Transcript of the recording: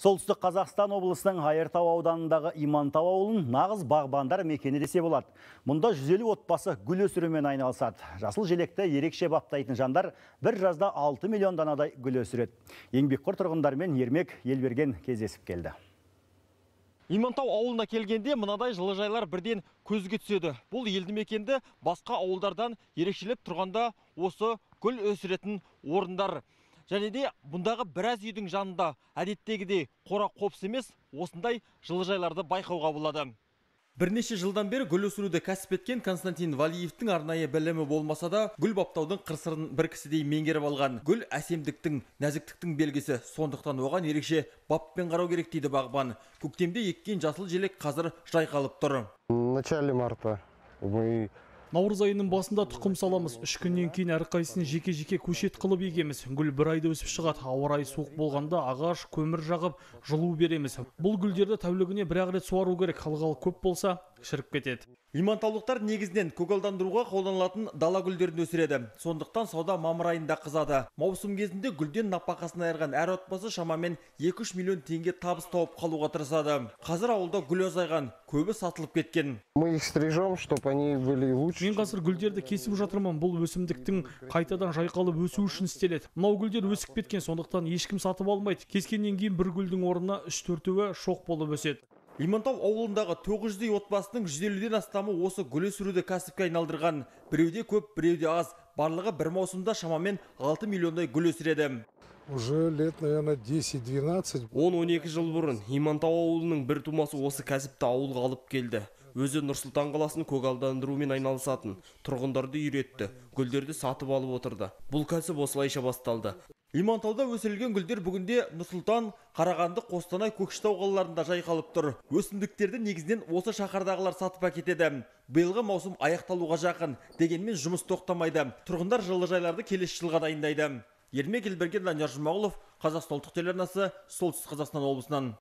Солтүстік Қазақстан облысының Айыртау ауданындағы Имантау ауылын нағыз бағбандар мекені десе болады. Мұнда 150 отбасы гүл өсірумен айналысады. Жасыл желекті ерекше баптайтын жандар бір жазда 6 миллион данадай гүл өсіреді. Еңбекқор тұрғындармен Ермек Елберген кездесіп келді. Имантау ауылына келгенде мынадай жылыжайлар бірден көзге түседі. Бұл елді мекенді басқа ауылдардан ерекшелеп тұрғанда осы гүл өсіретін орындар. Және де бұндағы біраз үйдің жанында әдеттегідей қора қопсы емес, осындай жылыжайларды байқауға болады. Бірнеше жылдан бері гүл өсіруді кәсіп еткен Константин Валиевтің арнайы білімі болмаса да, гүл баптаудың қыр-сырын бір кісідей меңгеріп алған. Гүл әсемдіктің, нәзіктіктің белгісі, сондықтан оған ерекше баппен қарау керек дейді бағбан. Көктемде еккен жасыл желек қазір жайқалып тұр. В начале марта Наурыз айының басында тұқым саламыз. 3 күннен кейін әрқайсысын жеке-жеке көшет қылып егеміз. Гүл бір айда өсіп шығады. Ауа райы суық болғанда ағаш, көмір жағып, жылу береміз. Бұл гүлдерді тәулігіне бір-ақ рет суару керек. Қалғалы көп болса, шіріп кетеді. Имантаулықтар негізінен көгалдандыруға қолданылатын дала гүлдерін өсіреді. Сондықтан сауда мамыр айында қызады. Маусым кезінде гүлден нәпақасын айырған әр отбасы шамамен 2-3 миллион теңге табыс тауып қалуға тырысады. Қазір ауылда гүл азайған, көбі сатылып кеткен. Мы их стрижем, чтобы они были лучше. Мен қазір гүлдерді кесіп жатырмын. Бұл өсімдіктің қайтадан жайқалып өсу үшін істеледі. Мынау гүлдер өсіп кеткен, сондықтан ешкім сатып алмайды. Кескеннен кейін бір гүлдің орнына 3-4-і шоқ болып өседі. Имантау ауылындағы 900 отбасының 150-ден астамы осы гүл өсіруді кәсіпке айналдырған. Біреуде көп, біреуде аз. Барлығы бір маусымда шамамен 6 миллиондай гүл өсіреді. Уже лет, наверное, 10-12. 10-12 жыл бұрын Имантау ауылының бір тумасы осы кәсіпті ауылға алып келді. Өзі Нұрсұлтан қаласын көгалдандырумен айналысатын. Тұрғындарды үйретті, гүлдерді сатып алып отырды. Бұл кәсіп осылайша басталды. Имантауда өсірілген гүлдер бүгінде Нұрсұлтан, Қарағанды, Қостанай, Көкшетау қалаларында жайқалып тұр. Өсімдіктерді негізінен осы шаһардағылар сатып әкетеді. Биылғы маусым аяқталуға жақын, дегенмен жұмыс тоқтамайды. Тұрғындар жылыжайларды келесі жылға дайындайды. Ермек Елберген, Данияр Жұмағұлов, Қазақстан ұлттық телеарнасы, Солтүстік Қазақстан облысынан.